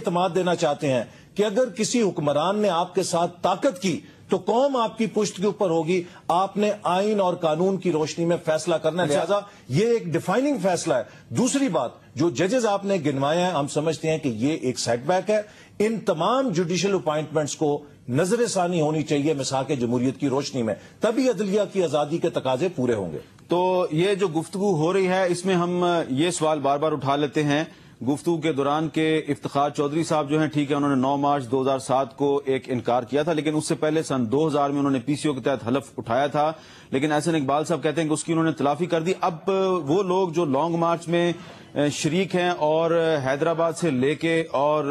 اعتماد دینا چاہتے ہیں کہ اگر کسی حکمران نے آپ کے ساتھ طاقت کی تو قوم آپ کی پشت کے اوپر ہوگی. آپ نے آئین اور قانون کی روشنی میں فیصلہ کرنا ہے. لہذا یہ ایک ڈیفائننگ فیصلہ ہے. دوسری بات، جو ججز آپ نے گنوائے ہیں، ہم سمجھتے ہیں کہ یہ ایک سیٹ بیک ہے. ان تمام جوڈیشل اپائنٹمنٹس کو نظر ثانی ہونی چاہیے مساق جمہوریت کی روشنی میں، تبھی عدلیہ کی آزادی کے تقاضے پورے ہوں گے. تو یہ جو گفتگو ہو رہی ہے اس میں ہم یہ سوال بار بار اٹھا لیتے ہیں گفتگو کے دوران کہ افتخار چودھری صاحب جو ہیں، ٹھیک ہے، انہوں نے 9 مارچ 2007 کو ایک انکار کیا تھا، لیکن اس سے پہلے سن 2000 میں انہوں نے پی سی او کے تحت حلف اٹھایا تھا، لیکن احسن اقبال صاحب کہتے ہیں کہ اس کی انہوں نے تلافی کر دی. اب وہ لوگ جو لانگ مارچ میں شریک ہیں اور حیدرآباد سے لے کے اور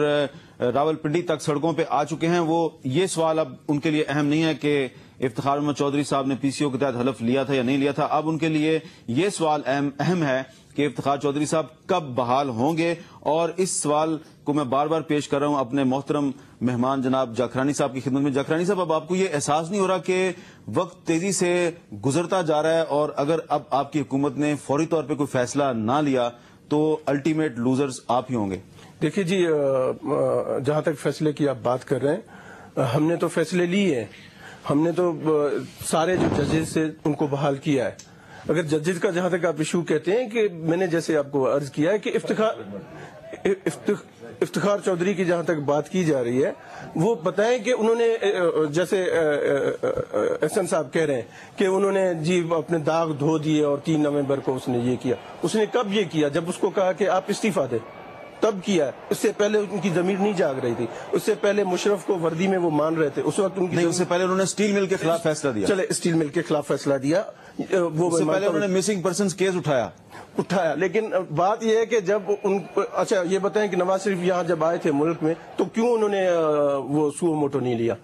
راول پنڈی تک سڑکوں پہ آ چکے ہیں، وہ یہ سوال اب ان کے لیے اہم نہیں ہے کہ افتخار احمد چودھری صاحب نے پی سی او کے تحت حلف لیا تھا یا نہیں لیا تھا. اب ان کے لیے یہ سوال اہم ہے کہ افتخار چودھری صاحب کب بحال ہوں گے. اور اس سوال کو میں بار بار پیش کر رہا ہوں اپنے محترم مہمان جناب جاکرانی صاحب کی خدمت میں. جاکرانی صاحب، اب آپ کو یہ احساس نہیں ہو رہا کہ وقت تیزی سے گزرتا جا رہا ہے اور اگر اب آپ کی حکومت نے فوری طور پہ کوئی فیصلہ نہ لیا تو الٹیمیٹ لوزرز آپ ہی ہوں گے؟ دیکھیے جی، جہاں تک فیصلے کی آپ بات کر رہے ہیں، ہم نے تو فیصلے لیے ہیں. ہم نے تو سارے جو ججز سے ان کو بحال کیا ہے. اگر ججز کا جہاں تک آپ ایشو کہتے ہیں کہ میں نے جیسے آپ کو عرض کیا ہے کہ افتخار چودھری کی جہاں تک بات کی جا رہی ہے، وہ بتائیں کہ انہوں نے جیسے احسن صاحب کہہ رہے ہیں کہ انہوں نے جی اپنے داغ دھو دیے اور 3 نومبر کو اس نے یہ کیا. اس نے کب یہ کیا؟ جب اس کو کہا کہ آپ استعفیٰ دیں تب کیا. اس سے پہلے ان کی ضمیر نہیں جاگ رہی تھی. اس سے پہلے مشرف کو وردی میں وہ مان رہے تھے. اس وقت ان کی نہیں، اس سے پہلے انہوں نے اسٹیل مل کے خلاف فیصلہ دیا. چلے اسٹیل مل کے خلاف فیصلہ دیا. وہ اس سے پہلے انہوں نے مسنگ پرسنز کیس اٹھایا. لیکن بات یہ ہے کہ جب اچھا یہ بتائیں کہ نواز شریف یہاں جب آئے تھے ملک میں تو کیوں انہوں نے وہ سو موٹو نہیں لیا؟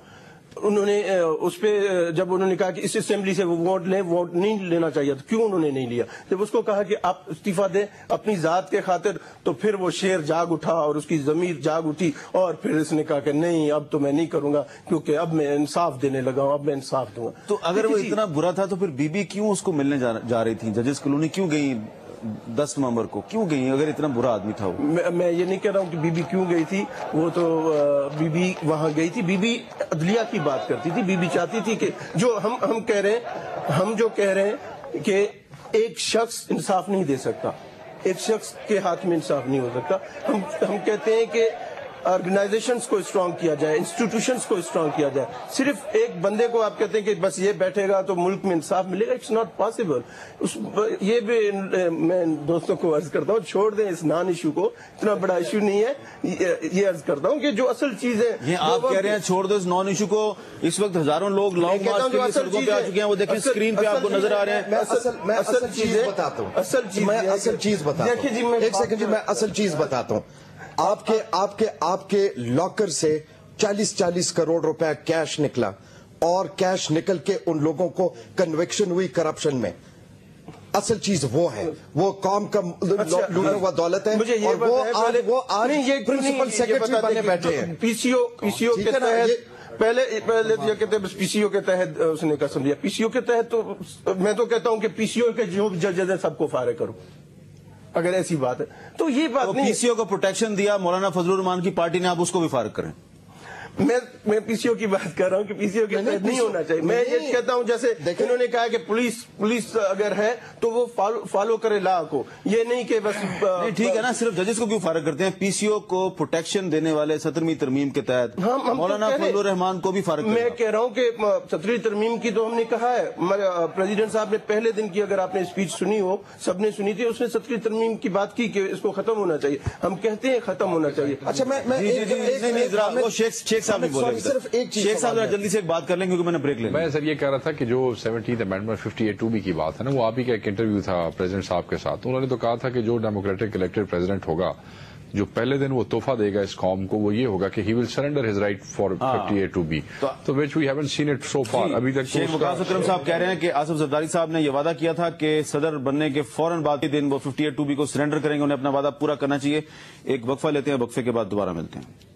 انہوں نے اس پہ جب انہوں نے کہا کہ اس اسمبلی سے وہ ووٹ لیں، ووٹ نہیں لینا چاہیے تو کیوں انہوں نے نہیں لیا؟ جب اس کو کہا کہ آپ استعفیٰ دیں اپنی ذات کے خاطر تو پھر وہ شیر جاگ اٹھا اور اس کی ضمیر جاگ اٹھی اور پھر اس نے کہا کہ نہیں اب تو میں نہیں کروں گا کیونکہ اب میں انصاف دینے لگا ہوں، اب میں انصاف دوں گا. تو اگر وہ اتنا برا تھا تو پھر بی بی کیوں اس کو ملنے جا رہی تھی؟ ججز کالونی کیوں گئی 10 نومبر کو؟ کیوں گئی اگر اتنا برا آدمی تھا وہ؟ میں یہ نہیں کہہ رہا ہوں کہ بی بی کیوں گئی تھی. وہ تو بی بی وہاں گئی تھی. بی بی عدلیہ کی بات کرتی تھی. بی بی چاہتی تھی کہ جو ہم کہہ رہے ہیں کہ ایک شخص انصاف نہیں دے سکتا، ایک شخص کے ہاتھ میں انصاف نہیں ہو سکتا. ہم کہتے ہیں کہ آرگنائزیشنز کو اسٹرانگ کیا جائے، انسٹیٹیوشنز کو اسٹرانگ کیا جائے. صرف ایک بندے کو آپ کہتے ہیں کہ بس یہ بیٹھے گا تو ملک میں انصاف ملے گا، اٹس ناٹ پاسبل. یہ بھی میں دوستوں کو عرض کرتا ہوں چھوڑ دیں اس نان ایشو کو، اتنا بڑا ایشو نہیں ہے. یہ عرض کرتا ہوں کہ جو اصل چیز ہے یہ آپ کہہ رہے ہیں چھوڑ دو اس نان ایشو کو. اس وقت ہزاروں لوگ لانگ مارچ کے لیے سڑکوں پہ آ چکے ہیں. وہ دیکھیں اسکرین پہ آپ کو نظر آ رہے ہیں. میں اصل چیز بتاتا ہوں. ایک سیکنڈ جی، میں اصل چیز بتاتا ہوں. آپ کے لاکر سے 40 کروڑ روپے کیش نکلا اور کیش نکل کے ان لوگوں کو کنوکشن ہوئی کرپشن میں. اصل چیز وہ ہے، وہ قوم کا لوٹا ہوا دولت ہے اور وہ آج پرنسپل سیکرٹری بنے بیٹھے ہیں. پی سی او کے تحت پہلے یہ کہتے ہیں بس پی سی او کے تحت اس نے قسم لیا. پی سی او کے تحت تو میں تو کہتا ہوں کہ پی سی او کے جو ججز ہیں سب کو فارغ کرو اگر ایسی بات ہے تو. یہ بات نہیں. پی سی او کو پروٹیکشن دیا مولانا فضل الرحمان کی پارٹی نے، آپ اس کو بھی فارغ کریں. میں پی سی او کی بات کر رہا ہوں کہ پی سی او کے تحت نہیں ہونا چاہیے. میں یہ کہتا ہوں جیسے انہوں نے کہا کہ پولیس اگر ہے تو وہ فالو کرے لا کو، یہ نہیں کہ بس ٹھیک ہے نا. صرف ججز کو کیوں فارغ کرتے ہیں؟ پی سی او کو پروٹیکشن دینے والے 17ویں ترمیم کے تحت مولانا فضل الرحمان کو بھی فارغ کریں. میں کہہ رہا ہوں کہ 17ویں ترمیم کی تو ہم نے کہا ہے. پریزیڈنٹ صاحب نے پہلے دن کی اگر آپ نے اسپیچ سنی ہو، سب نے سنی تھی، اس نے 17ویں ترمیم کی بات کی کہ اس کو ختم ہونا چاہیے. ہم کہتے ہیں ختم ہونا چاہیے. اچھا شیخ صاحب جلدی سے ایک بات کر لیں کیونکہ میں نے بریک لینا. میں سر یہ کہہ رہا تھا کہ جو 17th امینڈمنٹ 58(2)B کی بات ہے نا، وہ آپ ہی کا ایک انٹرویو تھا پریزیڈنٹ صاحب کے ساتھ. انہوں نے تو کہا تھا کہ جو ڈیموکریٹک الیکٹڈ پریزیڈنٹ ہوگا جو پہلے دن وہ تحفہ دے گا اس قوم کو وہ یہ ہوگا کہ he will surrender his right for 58(2)B تو which we haven't seen it so far. ابھی تک شیخ وقاص اکرم صاحب کہہ رہے ہیں کہ آصف زرداری صاحب نے یہ وعدہ کیا تھا کہ صدر بننے کے فوراً بعد کے دن وہ 58(2)B کو سرنڈر کریں گے. انہیں اپنا وعدہ پورا کرنا چاہیے. ایک وقفہ لیتے ہیں، وقفے کے بعد دوبارہ ملتے ہیں.